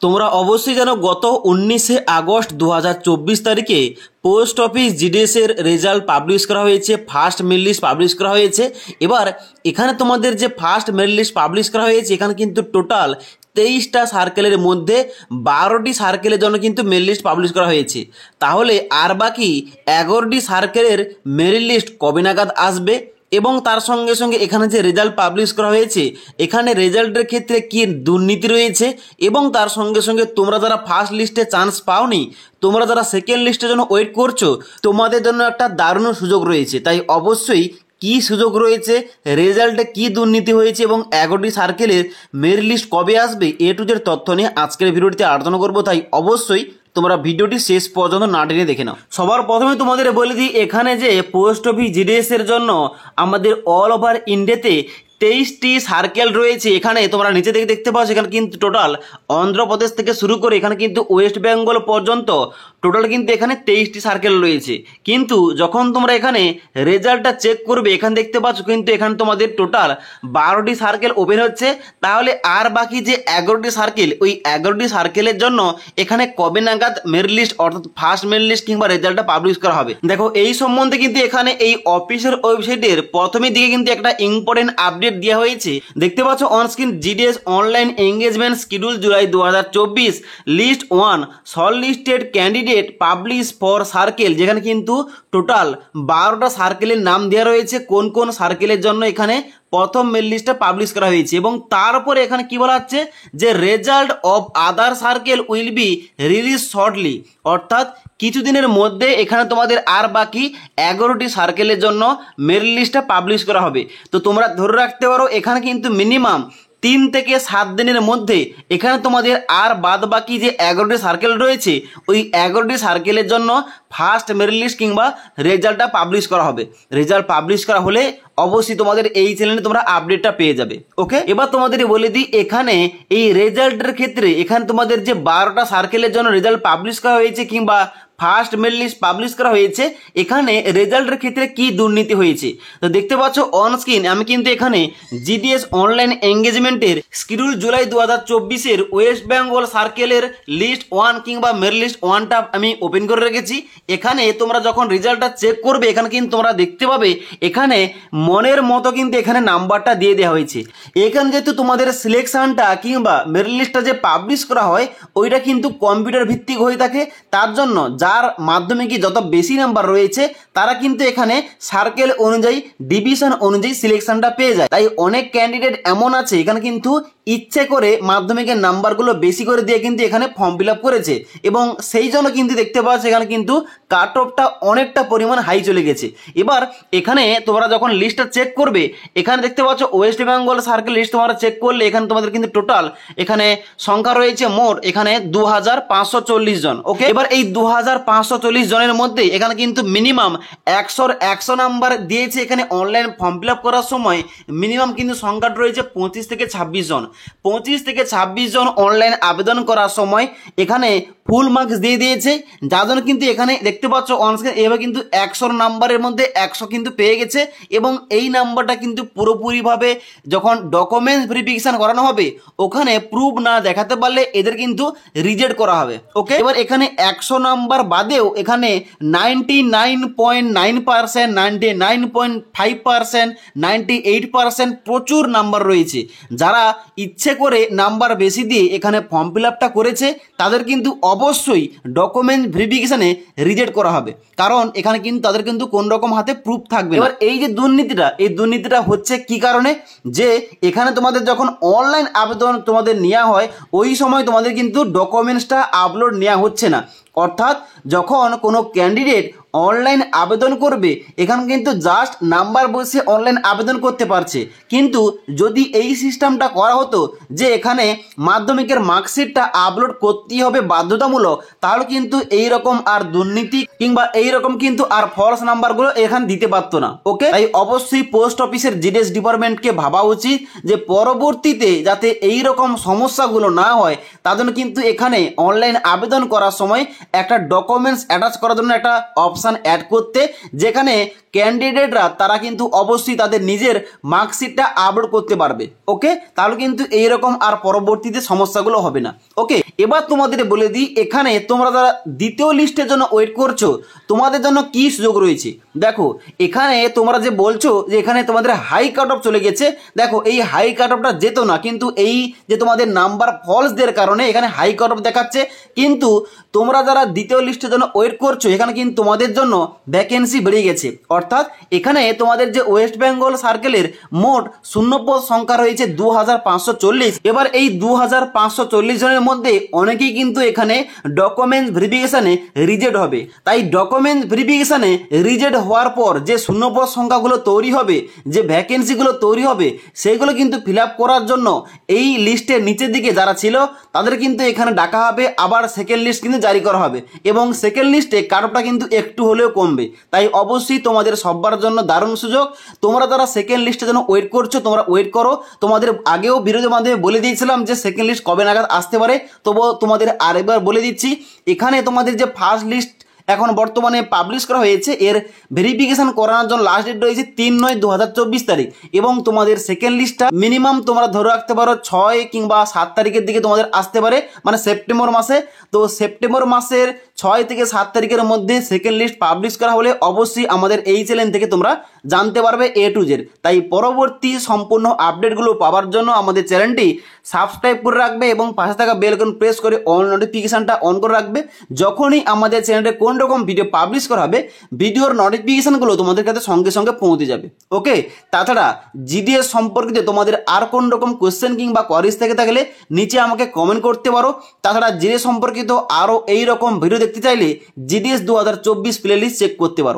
তোমরা অবশ্যই জানো গত 19শে আগস্ট 2024 তারিখে পোস্ট অফিস জিডিএস এর রেজাল্ট পাবলিশ করা হয়েছে, ফার্স্ট মেরিট লিস্ট পাবলিশ করা হয়েছে। এবার এখানে তোমাদের যে ফার্স্ট মেরিট লিস্ট পাবলিশ করা হয়েছে এখানে কিন্তু টোটাল 23টা সার্কেলের মধ্যে 12টি সার্কেলের জন্য কিন্তু মেরিট লিস্ট পাবলিশ করা হয়েছে। তাহলে আর বাকি 11টি সার্কেলের মেরিট লিস্ট কবে নাগাদ আসবে এবং তার সঙ্গে সঙ্গে এখানে যে রেজাল্ট পাবলিশ করা হয়েছে এখানে রেজাল্টের ক্ষেত্রে কি দুর্নীতি রয়েছে এবং তার সঙ্গে সঙ্গে তোমরা যারা ফার্স্ট লিস্টে চান্স পাওনি, তোমরা যারা সেকেন্ড লিস্টের জন্য ওয়েট করছো, তোমাদের জন্য একটা দারুণ সুযোগ রয়েছে। তাই অবশ্যই কি সুযোগ রয়েছে, রেজাল্টে কি দুর্নীতি হয়েছে এবং 11টি সার্কেলের মেরিট লিস্ট কবে আসবে, এ টু জেড তথ্য নিয়ে আজকের ভিডিওটিতে আলোচনা করবো। তাই অবশ্যই তোমরা ভিডিওটি শেষ পর্যন্ত না টেনে দেখে নাও। সবার প্রথমে তোমাদের বলে দিই, এখানে যে পোস্ট অফিস জিডিএস এর জন্য আমাদের অল ওভার ইন্ডিয়াতে 23টি সার্কেল রয়েছে। এখানে তোমরা নিচে থেকে দেখতে পাচ্ছ এখানে কিন্তু টোটাল অন্ধ্রপ্রদেশ থেকে শুরু করে এখানে কিন্তু ওয়েস্ট বেঙ্গল পর্যন্ত টোটাল কিন্তু এখানে 23টি সার্কেল রয়েছে। কিন্তু যখন তোমরা এখানে রেজাল্টটা চেক করবে এখানে দেখতে পাচ্ছ কিন্তু এখানে তোমাদের টোটাল 12টি সার্কেল ওপেন হচ্ছে। তাহলে আর বাকি যে 11টি সার্কেল, ওই 11টি সার্কেলের জন্য এখানে কবে নাগাদ মেরিট লিস্ট অর্থাৎ ফার্স্ট মেরিট লিস্ট কিংবা রেজাল্টটা পাবলিশ করা হবে, দেখো এই সম্বন্ধে কিন্তু এখানে এই অফিসের ওয়েবসাইটের প্রথমের দিকে কিন্তু একটা ইম্পর্টেন্ট আপডেট দেওয়া হয়েছে। দেখতে পাচ্ছ on screen, GDS online engagement schedule July 2024 list 1 short listed candidate publish for circle, যেখানে কিন্তু টোটাল 12টা সার্কেলের নাম দেওয়া রয়েছে কোন কোন সার্কেলের জন্য এখানে প্রথম মেরিট লিস্টটা পাবলিশ করা হয়েছে। এবং তারপরে এখানে কি বলা হচ্ছে যে result of other circle will be release shortly, অর্থাৎ কিছুদিনের মধ্যে এখানে তোমাদের আর বাকি 11টি সার্কেলের জন্য মেরিট লিস্টটা পাবলিশ করা হবে। তো তোমরা ধরে রাখতে পারো এখানে কিন্তু মিনিমাম 3 থেকে 7 দিনের মধ্যে এখানে তোমাদের আর বাদ বাকি যে 11টি সার্কেল রয়েছে ওই 11টি সার্কেলের জন্য ফার্স্ট মেরিট লিস্ট কিংবা রেজাল্টটা পাবলিশ করা হবে। রেজাল্ট পাবলিশ করা হলে অবশ্যই তোমাদের এই চ্যানেলে তোমরা আপডেটটা পেয়ে যাবে। ওকে, এবার তোমাদের বলে দিই এখানে এই রেজাল্টের ক্ষেত্রে এখানে তোমাদের যে 12টা সার্কেলের জন্য রেজাল্ট পাবলিশ করা হয়েছে কিংবা ফার্স্ট মেরিট লিস্ট পাবলিশ করা হয়েছে, এখানে রেজাল্টের ক্ষেত্রে কি দুর্নীতি হয়েছে। তো দেখতে পাচ্ছ অন স্ক্রিন আমি কিন্তু এখানে জিডিএস অনলাইন এঙ্গেজমেন্টের শিডিউল জুলাই 2024 ওয়েস্ট বেঙ্গল সার্কেলের লিস্ট 1 কিংবা মেরিট লিস্ট 1টা আমি ওপেন করে রেখেছি। এখানে তোমরা যখন রেজাল্টটা চেক করবে এখানে কিন্তু তোমরা দেখতে পাবে এখানে মনের মতো কিন্তু এখানে নাম্বারটা দিয়ে দেওয়া হয়েছে। এখানে যেহেতু তোমাদের সিলেকশনটা কিংবা মেরিট লিস্টটা যে পাবলিশ করা হয় ওইটা কিন্তু কম্পিউটার ভিত্তিক হয়ে থাকে, তার জন্য যার মাধ্যমে কি যত বেশি নাম্বার রয়েছে তারা কিন্তু এখানে সার্কেল অনুযায়ী ডিভিশন অনুযায়ী সিলেকশনটা পেয়ে যায়। তাই অনেক ক্যান্ডিডেট এমন আছে এখানে কিন্তু ইচ্ছে করে মাধ্যমিকের নাম্বারগুলো বেশি করে দিয়ে কিন্তু এখানে ফর্ম ফিল আপ করেছে এবং সেই জন্য কিন্তু দেখতে পাচ্ছ এখানে কিন্তু কাট অফটা অনেকটা পরিমাণ হাই চলে গেছে। এবার এখানে তোমরা যখন লিস্টটা চেক করবে এখানে দেখতে পাচ্ছ ওয়েস্ট বেঙ্গল সার্কেল লিস্ট তোমরা চেক করলে এখানে তোমাদের কিন্তু টোটাল এখানে সংখ্যা রয়েছে মোট এখানে 2540 জন। ওকে, এবার এই 2540 জনের মধ্যে এখানে কিন্তু মিনিমাম 100 নাম্বার দিয়েছে। এখানে অনলাইন ফর্ম ফিল আপ করার সময় মিনিমাম কিন্তু সংখ্যাটা রয়েছে 25 থেকে 26 জন। 25 থেকে 26 জন অনলাইন আবেদন করার সময় এখানে ফুল মার্কস দিয়ে দিয়েছে, যার জন্য কিন্তু এখানে দেখতে পাচ্ছ অনস্ক্রিন এভাবে কিন্তু 100 নাম্বারের মধ্যে 100 কিন্তু পেয়ে গেছে এবং এই নাম্বারটা কিন্তু পুরোপুরিভাবে যখন ডকুমেন্টস ভেরিফিকেশন করানো হবে ওখানে প্রুফ না দেখাতে পারলে এদের কিন্তু রিজেক্ট করা হবে। ওকে, এবার এখানে 100 নাম্বার বাদেও এখানে 99.9%, 99.5%, 98% প্রচুর নাম্বার রয়েছে। যারা ইচ্ছে করে নাম্বার বেশি দিয়ে এখানে ফর্ম ফিল আপটা করেছে তাদের কিন্তু অবশ্যই ডকুমেন্ট ভেরিফিকেশনে রিজেক্ট করা হবে, কারণ এখানে কিন্তু তাদের কিন্তু কোন রকম হাতে প্রুফ থাকবে। এবার এই যে দুর্নীতিটা, এই দুর্নীতিটা হচ্ছে কি কারণে, যে এখানে তোমাদের যখন অনলাইন আবেদন তোমাদের নেওয়া হয় ওই সময় তোমাদের কিন্তু ডকুমেন্টসটা আপলোড নেওয়া হচ্ছে না। অর্থাৎ যখন কোনো ক্যান্ডিডেট অনলাইন আবেদন করবে এখানে কিন্তু জাস্ট নাম্বার বসে অনলাইন আবেদন করতে পারছে, কিন্তু যদি এই সিস্টেমটা করা হতো যে এখানে মাধ্যমিকের মার্কশিটটা আপলোড করতেই হবে বাধ্যতামূলক, তাহলে কিন্তু এই রকম আর দুর্নীতি কিংবা এই রকম কিন্তু আর ফলস নাম্বারগুলো এখানে দিতে পারতো না। ওকে, তাই অবশ্যই পোস্ট অফিসের জিডিএস ডিপার্টমেন্টকে ভাবা উচিত যে পরবর্তীতে যাতে এই রকম সমস্যাগুলো না হয় তার জন্য কিন্তু এখানে অনলাইন আবেদন করার সময় একটা ডকুমেন্টস অ্যাটাচ করার জন্য একটা অপশন অপশান অ্যাড করতে, যেখানে ক্যান্ডিডেটরা তারা কিন্তু অবশ্যই তাদের নিজের মার্কশিটটা আপলোড করতে পারবে। ওকে, তাহলে কিন্তু এইরকম আর পরবর্তীতে সমস্যাগুলো হবে না। ওকে, এবার তোমাদের বলে দিই এখানে তোমরা যারা দ্বিতীয় লিস্টের জন্য ওয়েট করছো তোমাদের জন্য কি সুযোগ রয়েছে। দেখো এখানে তোমরা যে বলছো যে এখানে তোমাদের হাই কাট অফ চলে গেছে, দেখো এই হাই কাট অফটা যেত না, কিন্তু এই যে তোমাদের নাম্বার ফলস দেওয়ার কারণে এখানে হাই কাট অফ দেখাচ্ছে। কিন্তু তোমরা যারা দ্বিতীয় লিস্টের জন্য ওয়েট করছো এখানে কিন্তু তোমাদের জন্য ভ্যাকেন্সি বেড়ে গেছে, অর্থাৎ এখানে তোমাদের যে ওয়েস্ট বেঙ্গল সার্কেলের মোট শূন্যপদ সংখ্যা রয়েছে 2540। এবার এই 2540 জনের মধ্যে অনেকেই কিন্তু এখানে ডকুমেন্টস ভেরিফিকেশনে রিজেক্ট হবে। তাই ডকুমেন্টস ভেরিফিকেশনে রিজেক্ট হওয়ার পর যে শূন্যপদ সংখ্যাগুলো তৈরি হবে, যে ভ্যাকেন্সিগুলো তৈরি হবে, সেইগুলো কিন্তু ফিল আপ করার জন্য এই লিস্টের নিচের দিকে যারা ছিল তাদের কিন্তু এখানে ডাকা হবে, আবার সেকেন্ড লিস্ট কিন্তু জারি করা হবে এবং সেকেন্ড লিস্টে কাট অফটা কিন্তু একটু হলেও কমবে। তাই অবশ্যই তোমাদের সবার জন্য দারুণ সুযোগ। তোমরা যারা সেকেন্ড লিস্টের জন্য ওয়েট করছো তোমরা ওয়েট করো। তোমাদের আগেও ভিডিওর মাধ্যমে বলে দিয়েছিলাম যে সেকেন্ড লিস্ট কবে নাগাদ আসতে পারে, তবুও তোমাদের আরেকবার বলে দিচ্ছি। এখানে তোমাদের যে ফার্স্ট লিস্ট এখন বর্তমানে পাবলিশ করা হয়েছে এর ভেরিফিকেশন করানোর জন্য লাস্ট ডেট রয়েছে 3/9/2024 তারিখ, এবং তোমাদের সেকেন্ড লিস্টটা মিনিমাম তোমরা ধরে রাখতে পারো 6 কিংবা 7 তারিখের দিকে তোমাদের আসতে পারে, মানে সেপ্টেম্বর মাসে। তো সেপ্টেম্বর মাসের 6 থেকে 7 তারিখের মধ্যে সেকেন্ড লিস্ট পাবলিশ করা হলে অবশ্যই আমাদের এই চ্যানেল থেকে তোমরা জানতে পারবে A to Z। তাই পরবর্তী সম্পূর্ণ আপডেটগুলো পাওয়ার জন্য আমাদের চ্যানেলটি সাবস্ক্রাইব করে রাখবে এবং পাশে থাকা বেল আইকন প্রেস করে অল নোটিফিকেশনটা অন করে রাখবে। যখনই আমাদের চ্যানেলে কোন রকম ভিডিও পাবলিশ করা হবে ভিডিওর নোটিফিকেশনগুলো তোমাদের কাছে সঙ্গে সঙ্গে পৌঁছে যাবে। ওকে, তাছাড়া জিডিএস সম্পর্কিত তোমাদের আর কোন রকম কোশ্চেন কিংবা কোয়ারিজ থেকে থাকলে নিচে আমাকে কমেন্ট করতে পারো। তাছাড়া জিডিএস সম্পর্কিত আরও এই রকম ভিডিও দেখতে চাইলে জিডিএস 2024 প্লেলিস্ট চেক করতে পারো।